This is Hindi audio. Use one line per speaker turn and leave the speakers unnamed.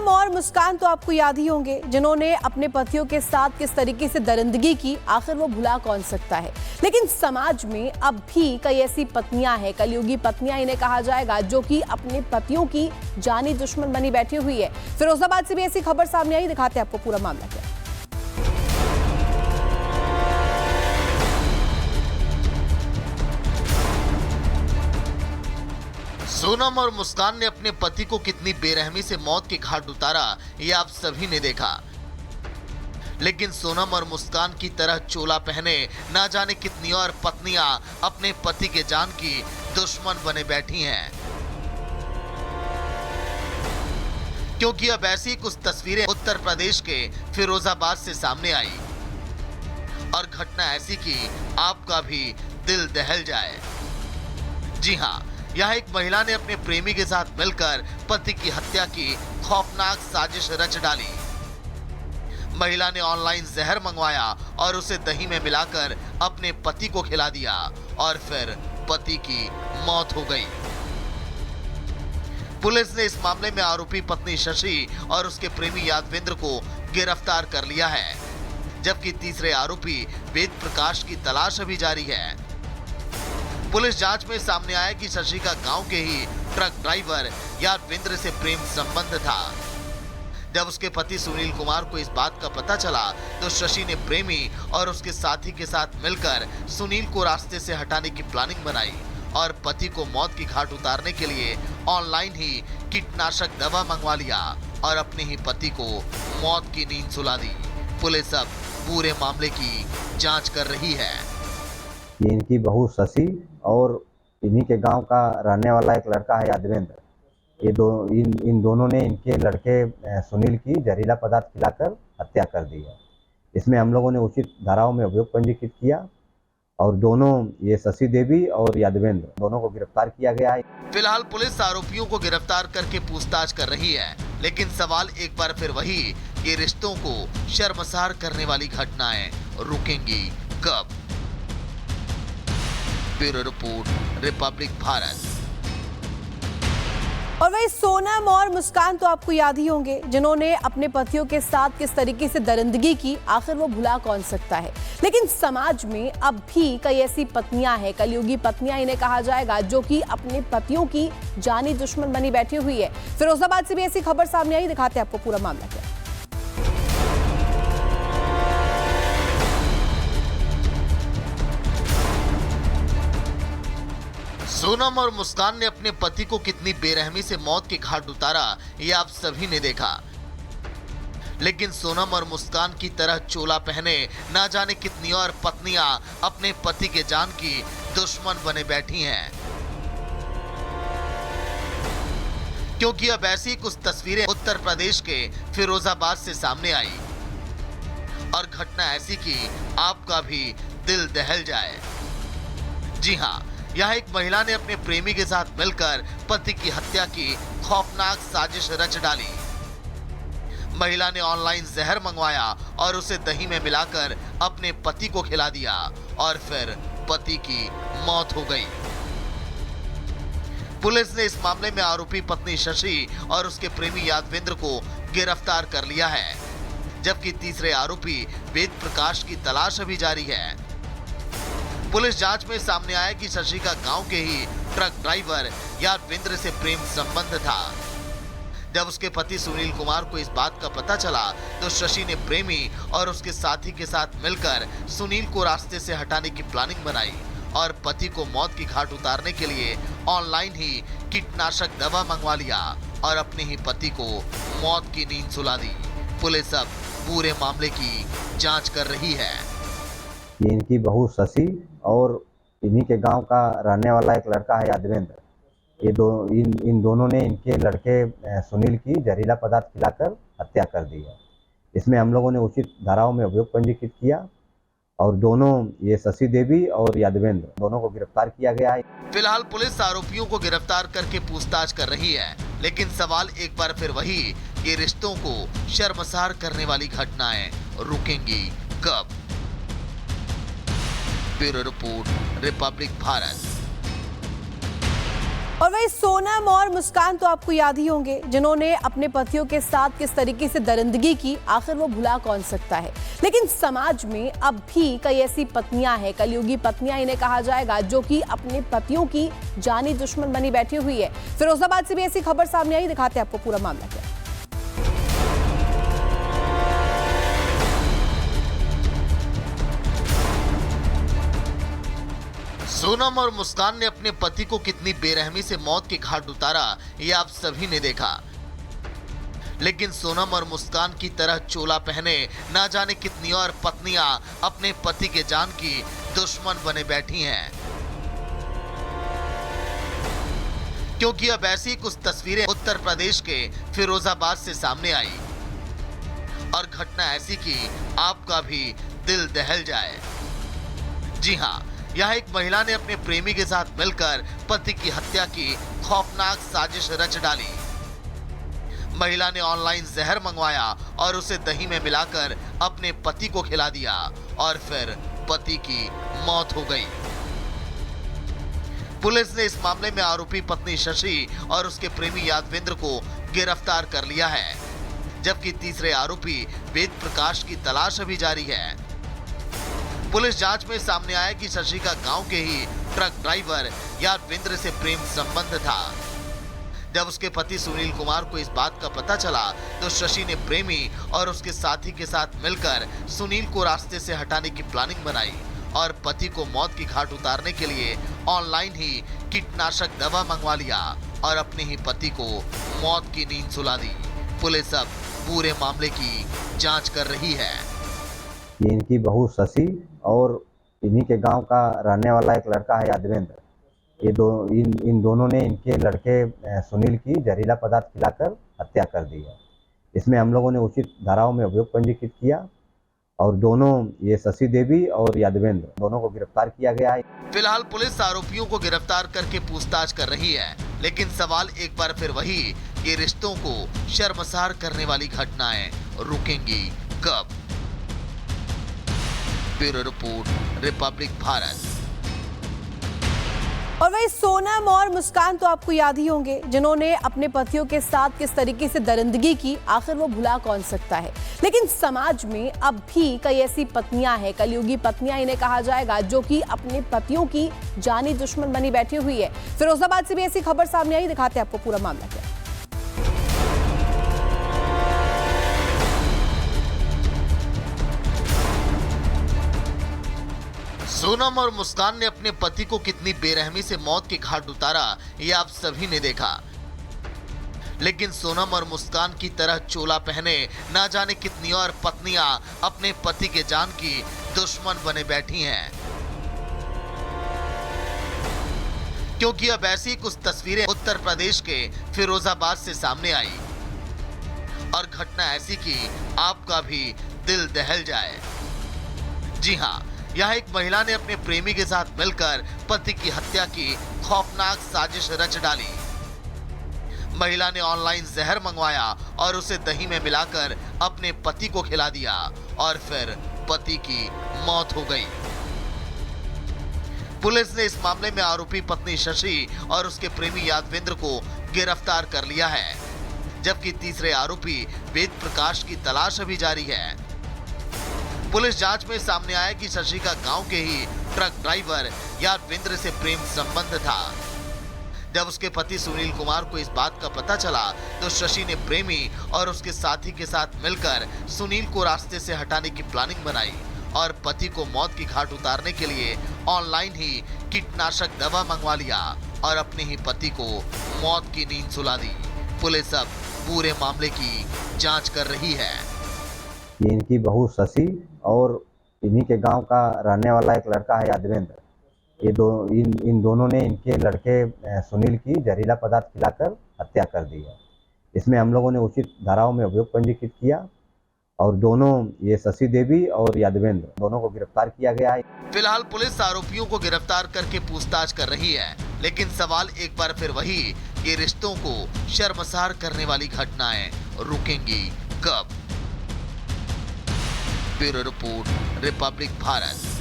सोनम और मुस्कान तो आपको याद ही होंगे, जिन्होंने अपने पतियों के साथ किस तरीके से दरिंदगी की, आखिर वो भुला कौन सकता है। लेकिन समाज में अब भी कई ऐसी पत्नियां हैं, कलयुगी पत्नियां इन्हें कहा जाएगा, जो कि अपने पतियों की जानी दुश्मन बनी बैठी हुई है। फिरोजाबाद से भी ऐसी खबर सामने आई, दिखाते हैं आपको पूरा मामला क्या।
सोनम और मुस्कान ने अपने पति को कितनी बेरहमी से मौत के घाट उतारा, ये आप सभी ने देखा। लेकिन सोनम और मुस्कान की तरह चोला पहने ना जाने कितनी और पत्नियां अपने पति के जान की दुश्मन बने बैठी हैं। क्योंकि अब ऐसी कुछ तस्वीरें उत्तर प्रदेश के फिरोजाबाद से सामने आई और घटना ऐसी कि आपका भी दिल दहल जाए। जी हां, यहाँ एक महिला ने अपने प्रेमी के साथ मिलकर पति की हत्या की खौफनाक साजिश रच डाली। महिला ने ऑनलाइन जहर मंगवाया और उसे दही में मिलाकर अपने पति को खिला दिया और फिर पति की मौत हो गई। पुलिस ने इस मामले में आरोपी पत्नी शशि और उसके प्रेमी यादवेंद्र को गिरफ्तार कर लिया है, जबकि तीसरे आरोपी वेद प्रकाश की तलाश अभी जारी है। पुलिस जांच में सामने आया कि शशि का गांव के ही ट्रक ड्राइवर यादवेंद्र से प्रेम संबंध था। जब उसके पति सुनील कुमार को इस बात का पता चला तो शशि ने प्रेमी और उसके साथी के साथ मिलकर सुनील को रास्ते से हटाने की प्लानिंग बनाई और पति को मौत की घाट उतारने के लिए ऑनलाइन ही कीटनाशक दवा मंगवा लिया और अपने ही पति को मौत की नींद सुला दी। पुलिस अब पूरे मामले की जांच कर रही है।
ये इनकी बहू शशि और इन्हीं के गांव का रहने वाला एक लड़का है यादवेंद्र। इन दोनों ने इनके लड़के सुनील की जहरीला पदार्थ खिलाकर हत्या कर दी है। इसमें हम लोगों ने उचित धाराओं में अभियोग पंजीकृत किया और दोनों, ये शशि देवी और यादवेंद्र, दोनों को गिरफ्तार किया गया है।
फिलहाल पुलिस आरोपियों को गिरफ्तार करके पूछताछ कर रही है, लेकिन सवाल एक बार फिर वही, ये रिश्तों को शर्मसार करने वाली घटनाएं रुकेंगी कब? Bureau report, Republic Bharat.
और वही सोनम और मुस्कान तो आपको याद ही होंगे, जिन्होंने अपने पतियों के साथ किस तरीके से दरिंदगी की, आखिर वो भुला कौन सकता है। लेकिन समाज में अब भी कई ऐसी पत्नियां हैं, कलयुगी पत्नियां इन्हें कहा जाएगा, जो कि अपने पतियों की जानी दुश्मन बनी बैठी हुई है। फिरोजाबाद से भी ऐसी खबर सामने आई, दिखाते हैं आपको पूरा मामला क्या।
सोनम और मुस्कान ने अपने पति को कितनी बेरहमी से मौत के घाट उतारा, ये आप सभी ने देखा। लेकिन सोनम और मुस्कान की तरह चोला पहने ना जाने कितनी और पत्नियां अपने पति के जान की दुश्मन बने बैठी हैं। क्योंकि अब ऐसी कुछ तस्वीरें उत्तर प्रदेश के फिरोजाबाद से सामने आई और घटना ऐसी कि आपका भी दिल दहल जाए। जी हां, यहाँ एक महिला ने अपने प्रेमी के साथ मिलकर पति की हत्या की खौफनाक साजिश रच डाली। महिला ने ऑनलाइन जहर मंगवाया और उसे दही में मिलाकर अपने पति को खिला दिया और फिर पति की मौत हो गई। पुलिस ने इस मामले में आरोपी पत्नी शशि और उसके प्रेमी यादवेंद्र को गिरफ्तार कर लिया है, जबकि तीसरे आरोपी वेद प्रकाश की तलाश अभी जारी है। पुलिस जांच में सामने आया कि शशि का गांव के ही ट्रक ड्राइवर यादवेंद्र से प्रेम संबंध था। जब उसके पति सुनील कुमार को इस बात का पता चला तो शशि ने प्रेमी और उसके साथी के साथ मिलकर सुनील को रास्ते से हटाने की प्लानिंग बनाई और पति को मौत की घाट उतारने के लिए ऑनलाइन ही कीटनाशक दवा मंगवा लिया और अपने ही पति को मौत की नींद सुला दी। पुलिस अब पूरे मामले की जांच कर रही है।
ये इनकी बहू शशि और इन्हीं के गांव का रहने वाला एक लड़का है यादवेंद्र। इन दोनों ने इनके लड़के सुनील की जहरीला पदार्थ खिलाकर हत्या कर दी है। इसमें हम लोगों ने उचित धाराओं में अभियोग पंजीकृत किया और दोनों, ये शशि देवी और यादवेंद्र, दोनों को गिरफ्तार किया गया है।
फिलहाल पुलिस आरोपियों को गिरफ्तार करके पूछताछ कर रही है, लेकिन सवाल एक बार फिर वही, ये रिश्तों को शर्मसार करने वाली घटनाएं रुकेंगी कब? Bureau report, Republic Bharat.
और वही सोनम और मुस्कान तो आपको याद ही होंगे, जिन्होंने अपने पतियों के साथ किस तरीके से दरिंदगी की, आखिर वो भुला कौन सकता है। लेकिन समाज में अब भी कई ऐसी पत्नियां हैं, कलयुगी पत्नियां इन्हें कहा जाएगा, जो कि अपने पतियों की जानी दुश्मन बनी बैठी हुई है। फिरोजाबाद से भी ऐसी खबर सामने आई, दिखाते हैं आपको पूरा मामला क्या है।
सोनम और मुस्कान ने अपने पति को कितनी बेरहमी से मौत के घाट उतारा, ये आप सभी ने देखा। लेकिन सोनम और मुस्कान की तरह चोला पहने ना जाने कितनी और पत्नियां अपने पति के जान की दुश्मन बने बैठी हैं। क्योंकि अब ऐसी कुछ तस्वीरें उत्तर प्रदेश के फिरोजाबाद से सामने आई और घटना ऐसी कि आपका भी दिल दहल जाए। जी हां, यहाँ एक महिला ने अपने प्रेमी के साथ मिलकर पति की हत्या की खौफनाक साजिश रच डाली। महिला ने ऑनलाइन जहर मंगवाया और उसे दही में मिलाकर अपने पति को खिला दिया और फिर पति की मौत हो गई। पुलिस ने इस मामले में आरोपी पत्नी शशि और उसके प्रेमी यादवेंद्र को गिरफ्तार कर लिया है, जबकि तीसरे आरोपी वेद प्रकाश की तलाश अभी जारी है। पुलिस जांच में सामने आया कि शशि का गांव के ही ट्रक ड्राइवर यादवेंद्र से प्रेम संबंध था। जब उसके पति सुनील कुमार को इस बात का पता चला तो शशि ने प्रेमी और उसके साथी के साथ मिलकर सुनील को रास्ते से हटाने की प्लानिंग बनाई और पति को मौत की घाट उतारने के लिए ऑनलाइन ही कीटनाशक दवा मंगवा लिया और अपने ही पति को मौत की नींद सुला दी। पुलिस अब पूरे मामले की जांच कर रही है।
ये इनकी बहू शशि और इन्हीं के गांव का रहने वाला एक लड़का है यादवेंद्र। इन दोनों ने इनके लड़के सुनील की जहरीला पदार्थ खिलाकर हत्या कर दी है। इसमें हम लोगों ने उचित धाराओं में अभियोग पंजीकृत किया और दोनों, ये शशि देवी और यादवेंद्र, दोनों को गिरफ्तार किया गया है।
फिलहाल पुलिस आरोपियों को गिरफ्तार करके पूछताछ कर रही है, लेकिन सवाल एक बार फिर वही, ये रिश्तों को शर्मसार करने वाली घटनाएं रुकेंगी कब? Bureau report, Republic Bharat.
और वही सोनम और मुस्कान तो आपको याद ही होंगे, जिन्होंने अपने पतियों के साथ किस तरीके से दरिंदगी की, आखिर वो भुला कौन सकता है। लेकिन समाज में अब भी कई ऐसी पत्नियां हैं, कलयुगी पत्नियां इन्हें कहा जाएगा, जो कि अपने पतियों की जानी दुश्मन बनी बैठी हुई है। फिरोजाबाद से भी ऐसी खबर सामने आई, दिखाते हैं आपको पूरा मामला क्या है।
सोनम और मुस्कान ने अपने पति को कितनी बेरहमी से मौत के घाट उतारा, ये आप सभी ने देखा। लेकिन सोनम और मुस्कान की तरह चोला पहने ना जाने कितनी और पत्नियां अपने पति के जान की दुश्मन बने बैठी हैं। क्योंकि अब ऐसी कुछ तस्वीरें उत्तर प्रदेश के फिरोजाबाद से सामने आई और घटना ऐसी कि आपका भी दिल दहल जाए। जी हां, यहाँ एक महिला ने अपने प्रेमी के साथ मिलकर पति की हत्या की खौफनाक साजिश रच डाली। महिला ने ऑनलाइन जहर मंगवाया और उसे दही में मिलाकर अपने पति को खिला दिया और फिर पति की मौत हो गई। पुलिस ने इस मामले में आरोपी पत्नी शशि और उसके प्रेमी यादवेंद्र को गिरफ्तार कर लिया है, जबकि तीसरे आरोपी वेद प्रकाश की तलाश अभी जारी है। पुलिस जांच में सामने आया कि शशि का गांव के ही ट्रक ड्राइवर यादवेंद्र से प्रेम संबंध था। जब उसके पति सुनील कुमार को इस बात का पता चला तो शशि ने प्रेमी और उसके साथी के साथ मिलकर सुनील को रास्ते से हटाने की प्लानिंग बनाई और पति को मौत की घाट उतारने के लिए ऑनलाइन ही कीटनाशक दवा मंगवा लिया और अपने ही पति को मौत की नींद सुला दी। पुलिस अब पूरे मामले की जांच कर रही है।
ये इनकी बहू शशि और इन्हीं के गांव का रहने वाला एक लड़का है यादवेंद्र। इन दोनों ने इनके लड़के सुनील की जहरीला पदार्थ खिलाकर हत्या कर दी है। इसमें हम लोगों ने उचित धाराओं में अभियोग पंजीकृत किया और दोनों, ये शशि देवी और यादवेंद्र, दोनों को गिरफ्तार किया गया है।
फिलहाल पुलिस आरोपियों को गिरफ्तार करके पूछताछ कर रही है, लेकिन सवाल एक बार फिर वही, ये रिश्तों को शर्मसार करने वाली घटनाएं रुकेंगी कब? Bureau report, Republic Bharat.